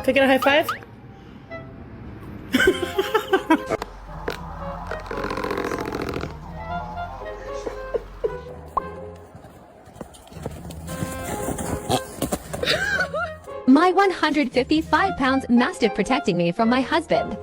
Can I get a high five? My 155 pounds mastiff protecting me from my husband.